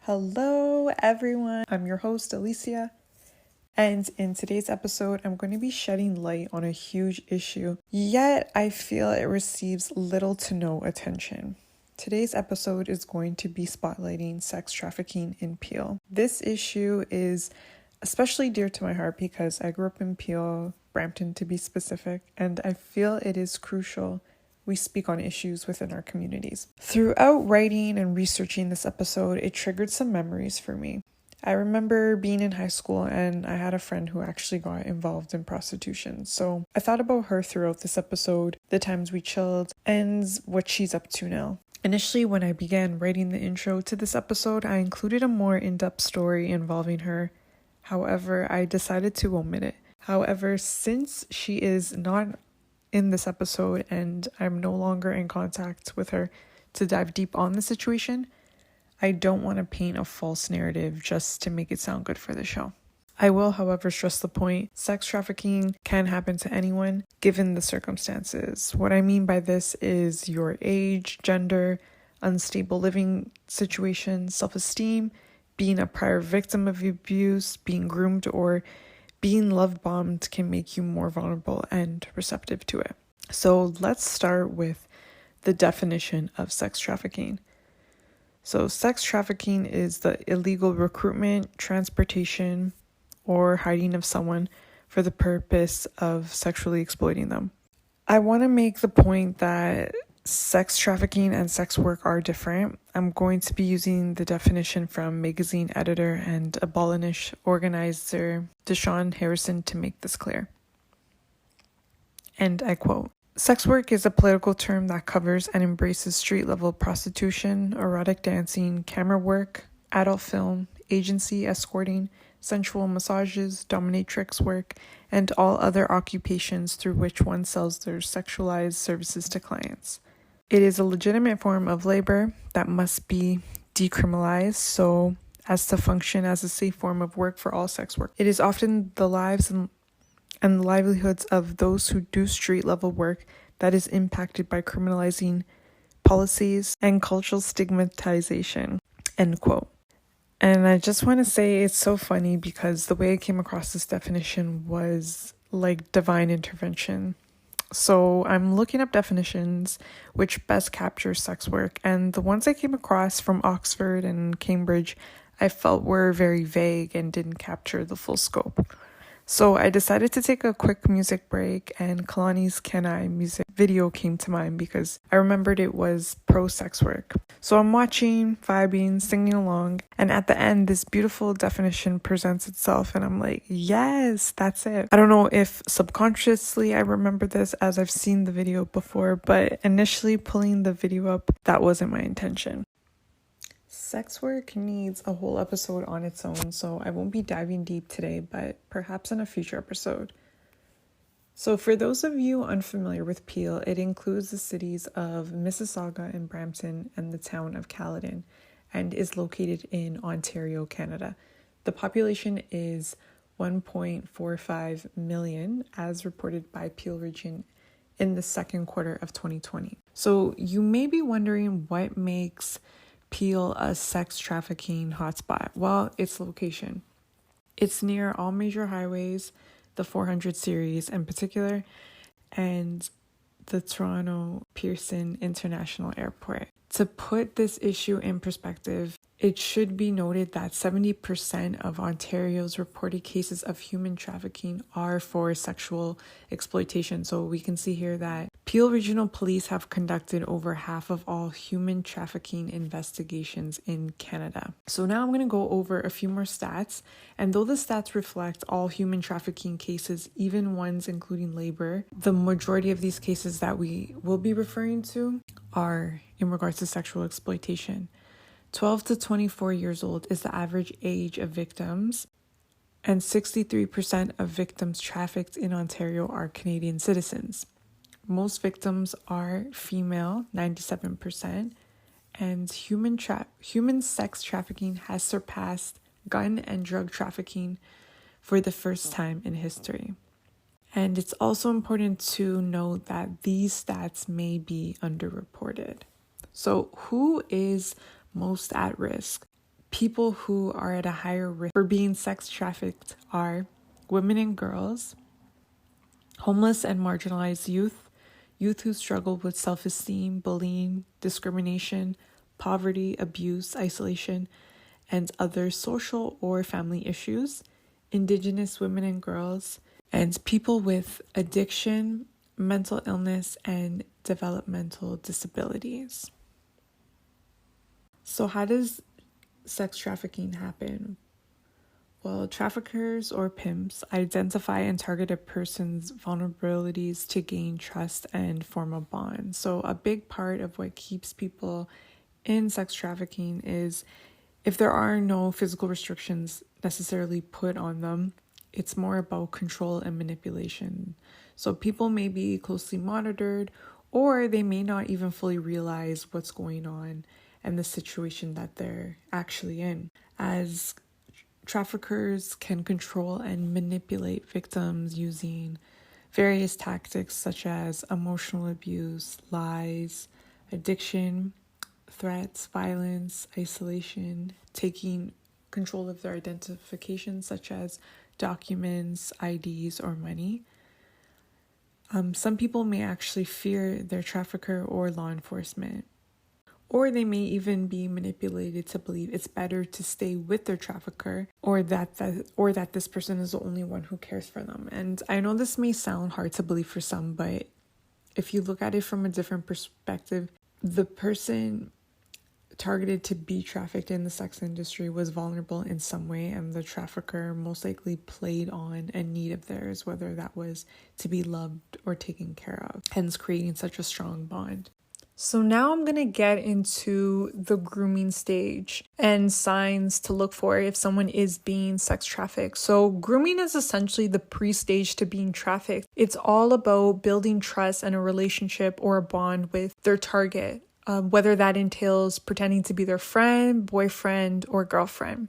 Hello, everyone. I'm your host, Alicia. And in today's episode, I'm going to be shedding light on a huge issue, yet I feel it receives little to no attention. Today's episode is going to be spotlighting sex trafficking in Peel. This issue is especially dear to my heart because I grew up in Peel, Brampton to be specific, and I feel it is crucial we speak on issues within our communities. Throughout writing and researching this episode, it triggered some memories for me. I remember being in high school and I had a friend who actually got involved in prostitution. So I thought about her throughout this episode, the times we chilled, and what she's up to now. Initially, when I began writing the intro to this episode, I included a more in-depth story involving her. However, I decided to omit it. However, since she is not in this episode and I'm no longer in contact with her to dive deep on the situation, I don't want to paint a false narrative just to make it sound good for the show. I will, however, stress the point, sex trafficking can happen to anyone given the circumstances. What I mean by this is your age, gender, unstable living situation, self-esteem, being a prior victim of abuse, being groomed, or being love bombed can make you more vulnerable and receptive to it. So let's start with the definition of sex trafficking. So sex trafficking is the illegal recruitment, transportation, or hiding of someone for the purpose of sexually exploiting them. I want to make the point that sex trafficking and sex work are different. I'm going to be using the definition from magazine editor and abolitionist organizer Deshaun Harrison to make this clear. And I quote, "Sex work is a political term that covers and embraces street-level prostitution, erotic dancing, camera work, adult film, agency escorting, sensual massages, dominatrix work, and all other occupations through which one sells their sexualized services to clients. It is a legitimate form of labor that must be decriminalized so as to function as a safe form of work for all sex work. It is often the lives and livelihoods of those who do street-level work that is impacted by criminalizing policies and cultural stigmatization," end quote. And I just want to say it's so funny because the way I came across this definition was like divine intervention. So I'm looking up definitions which best capture sex work, and the ones I came across from Oxford and Cambridge I felt were very vague and didn't capture the full scope. So I decided to take a quick music break, and Kalani's Can I music video came to mind because I remembered it was pro-sex work. So I'm watching, vibing, singing along, and at the end this beautiful definition presents itself and I'm like, yes, that's it. I don't know if subconsciously I remember this as I've seen the video before, but initially pulling the video up, that wasn't my intention. Sex work needs a whole episode on its own, so I won't be diving deep today, but perhaps in a future episode. So for those of you unfamiliar with Peel, it includes the cities of Mississauga and Brampton and the town of Caledon, and is located in Ontario, Canada. The population is 1.45 million as reported by Peel Region in the second quarter of 2020. So you may be wondering what makes Peel a sex trafficking hotspot. Well, its location. It's near all major highways, the 400 series in particular, and the Toronto Pearson International Airport. To put this issue in perspective, it should be noted that 70% of Ontario's reported cases of human trafficking are for sexual exploitation. So we can see here that Peel Regional Police have conducted over half of all human trafficking investigations in Canada. So now I'm going to go over a few more stats. And though the stats reflect all human trafficking cases, even ones including labor, the majority of these cases that we will be referring to are in regards to sexual exploitation. 12 to 24 years old is the average age of victims, and 63% of victims trafficked in Ontario are Canadian citizens. Most victims are female, 97%, and human sex trafficking has surpassed gun and drug trafficking for the first time in history. And it's also important to note that these stats may be underreported. So who is most at risk? People who are at a higher risk for being sex trafficked are women and girls, homeless and marginalized youth, youth who struggle with self-esteem, bullying, discrimination, poverty, abuse, isolation, and other social or family issues, Indigenous women and girls, and people with addiction, mental illness, and developmental disabilities. So how does sex trafficking happen? Well, traffickers or pimps identify and target a person's vulnerabilities to gain trust and form a bond. So a big part of what keeps people in sex trafficking is if there are no physical restrictions necessarily put on them, it's more about control and manipulation. So people may be closely monitored, or they may not even fully realize what's going on and the situation that they're actually in, as traffickers can control and manipulate victims using various tactics such as emotional abuse, lies, addiction, threats, violence, isolation, taking control of their identification such as documents, IDs, or money. Some people may actually fear their trafficker or law enforcement, or they may even be manipulated to believe it's better to stay with their trafficker, or that this person is the only one who cares for them. And I know this may sound hard to believe for some, but if you look at it from a different perspective, the person targeted to be trafficked in the sex industry was vulnerable in some way, and the trafficker most likely played on a need of theirs, whether that was to be loved or taken care of, hence creating such a strong bond. So now I'm going to get into the grooming stage and signs to look for if someone is being sex trafficked. So grooming is essentially the pre-stage to being trafficked. It's all about building trust and a relationship or a bond with their target, whether that entails pretending to be their friend, boyfriend, or girlfriend.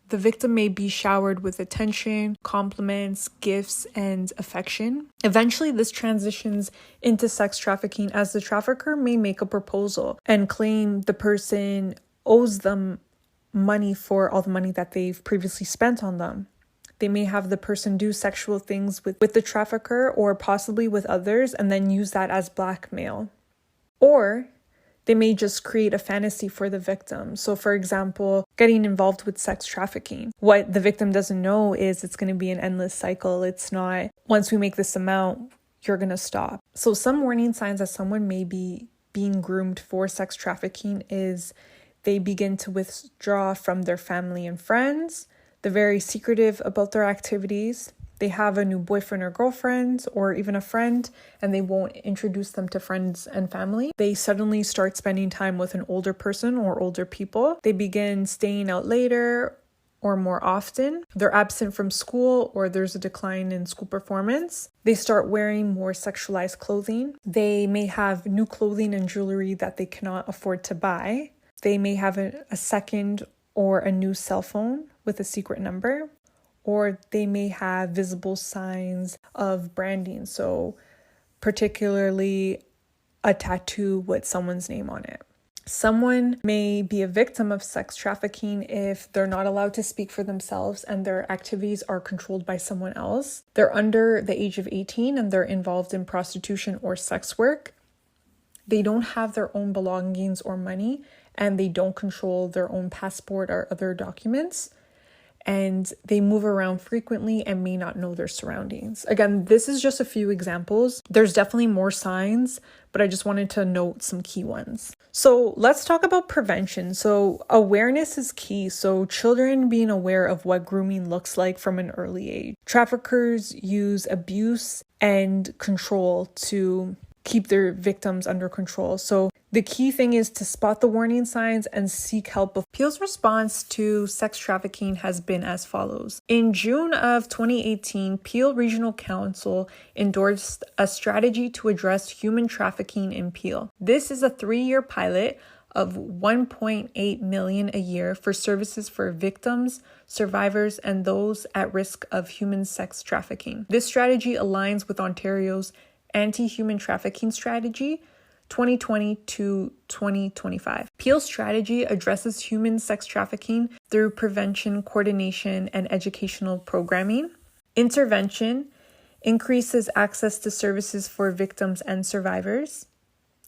The victim may be showered with attention, compliments, gifts, and affection. Eventually, this transitions into sex trafficking as the trafficker may make a proposal and claim the person owes them money for all the money that they've previously spent on them. They may have the person do sexual things with the trafficker or possibly with others and then use that as blackmail. Or they may just create a fantasy for the victim. So for example, getting involved with sex trafficking. What the victim doesn't know is it's going to be an endless cycle. It's not, once we make this amount, you're going to stop. So some warning signs that someone may be being groomed for sex trafficking is they begin to withdraw from their family and friends. They're very secretive about their activities. They have a new boyfriend or girlfriend or even a friend, and they won't introduce them to friends and family. They suddenly start spending time with an older person or older people. They begin staying out later or more often. They're absent from school, or there's a decline in school performance. They start wearing more sexualized clothing. They may have new clothing and jewelry that they cannot afford to buy. They may have a second or a new cell phone with a secret number. Or they may have visible signs of branding, so particularly a tattoo with someone's name on it. Someone may be a victim of sex trafficking if they're not allowed to speak for themselves and their activities are controlled by someone else. They're under the age of 18 and they're involved in prostitution or sex work. They don't have their own belongings or money, and they don't control their own passport or other documents. And they move around frequently and may not know their surroundings. Again, this is just a few examples. There's definitely more signs, but I just wanted to note some key ones. So let's talk about prevention. So awareness is key. So children being aware of what grooming looks like from an early age. Traffickers use abuse and control to keep their victims under control. So the key thing is to spot the warning signs and seek help. Peel's response to sex trafficking has been as follows. In June of 2018, Peel Regional Council endorsed a strategy to address human trafficking in Peel. This is a 3-year pilot of $1.8 million a year for services for victims, survivors, and those at risk of human sex trafficking. This strategy aligns with Ontario's anti-human trafficking strategy 2020 to 2025. Peel's strategy addresses human sex trafficking through prevention, coordination, and educational programming. Intervention increases access to services for victims and survivors.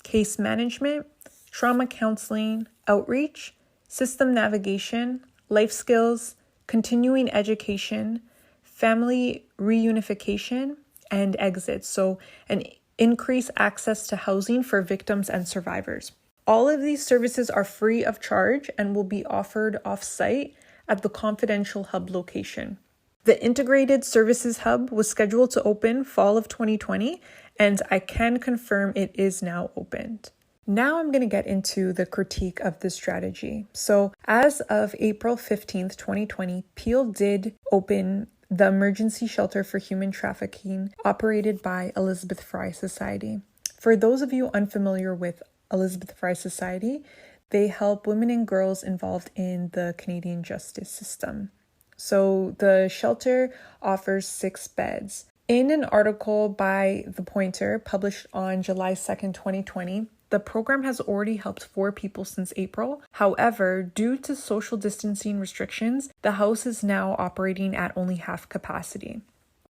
Case management, trauma counseling, outreach, system navigation, life skills, continuing education, family reunification, and exit. So an increased access to housing for victims and survivors. All of these services are free of charge and will be offered off-site at the confidential hub location. The Integrated Services Hub was scheduled to open fall of 2020, and I can confirm it is now opened. Now I'm going to get into the critique of this strategy. So as of April 15th, 2020, Peel did open the Emergency Shelter for Human Trafficking operated by Elizabeth Fry Society. For those of you unfamiliar with Elizabeth Fry Society, they help women and girls involved in the Canadian justice system. So the shelter offers 6 beds. In an article by The Pointer published on July 2nd, 2020, the program has already helped 4 people since April. However, due to social distancing restrictions, the house is now operating at only half capacity.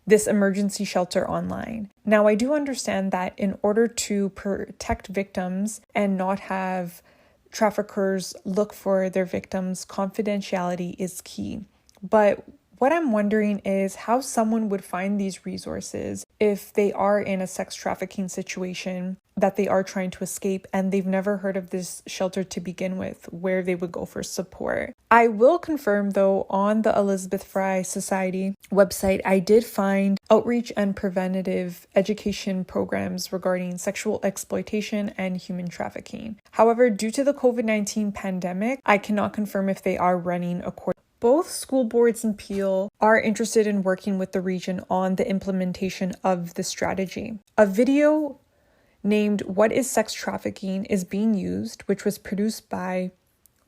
This emergency shelter online. Now, I do understand that in order to protect victims and not have traffickers look for their victims, confidentiality is key. But what I'm wondering is how someone would find these resources if they are in a sex trafficking situation that they are trying to escape and they've never heard of this shelter to begin with, where they would go for support. I will confirm though, on the Elizabeth Fry Society website, I did find outreach and preventative education programs regarding sexual exploitation and human trafficking. However, due to the COVID-19 pandemic, I cannot confirm if they are running according. Both school boards and Peel are interested in working with the region on the implementation of the strategy. A video named "What is Sex Trafficking" is being used, which was produced by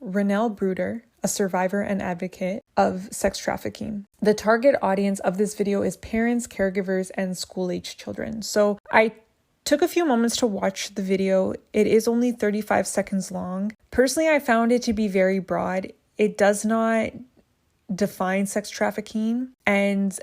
Renelle Bruder, a survivor and advocate of sex trafficking. The target audience of this video is parents, caregivers, and school-aged children. So I took a few moments to watch the video. It is only 35 seconds long. Personally, I found it to be very broad. It does not define sex trafficking, and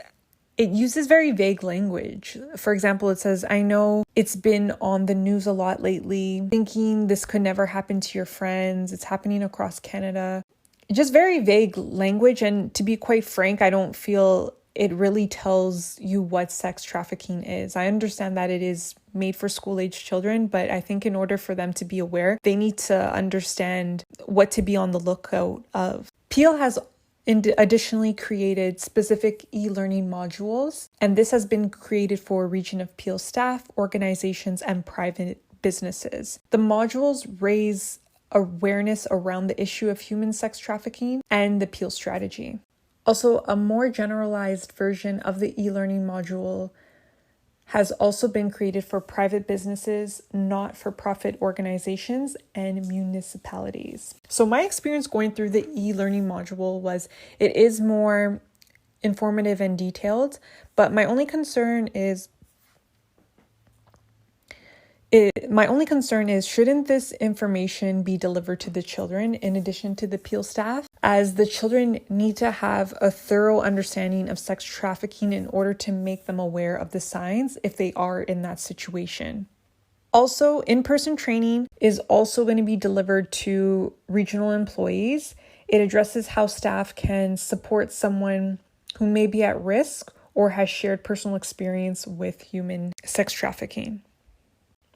it uses very vague language. For example, it says, "I know it's been on the news a lot lately, thinking this could never happen to your friends. It's happening across Canada." Just very vague language, and to be quite frank, I don't feel it really tells you what sex trafficking is. I understand that it is made for school-aged children, but I think in order for them to be aware, they need to understand what to be on the lookout of. Peel has additionally created specific e-learning modules, and this has been created for Region of Peel staff, organizations, and private businesses. The modules raise awareness around the issue of human sex trafficking and the Peel strategy. Also, a more generalized version of the e-learning module has also been created for private businesses, not-for-profit organizations, and municipalities. So my experience going through the e-learning module was it is more informative and detailed, but my only concern is shouldn't this information be delivered to the children in addition to the Peel staff, as the children need to have a thorough understanding of sex trafficking in order to make them aware of the signs if they are in that situation. Also, in-person training is also going to be delivered to regional employees. It addresses how staff can support someone who may be at risk or has shared personal experience with human sex trafficking.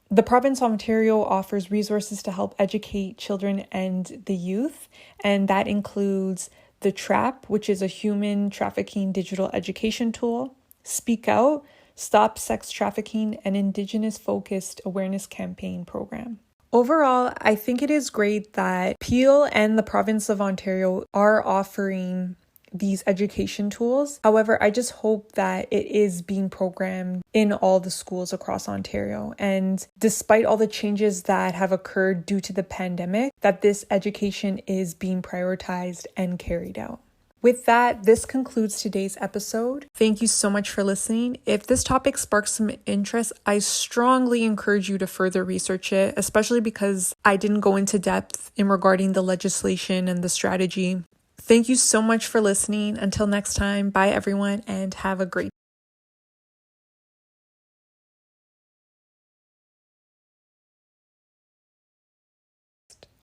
The province of Ontario offers resources to help educate children and the youth, and that includes the TRAP, which is a human trafficking digital education tool, Speak Out, Stop Sex Trafficking, an Indigenous-focused awareness campaign program. Overall, I think it is great that Peel and the province of Ontario are offering these education tools. However, I just hope that it is being programmed in all the schools across Ontario. And despite all the changes that have occurred due to the pandemic, that this education is being prioritized and carried out. With that, this concludes today's episode. Thank you so much for listening. If this topic sparks some interest, I strongly encourage you to further research it, especially because I didn't go into depth in regarding the legislation and the strategy. Thank you so much for listening. Until next time, bye everyone, and have a great day.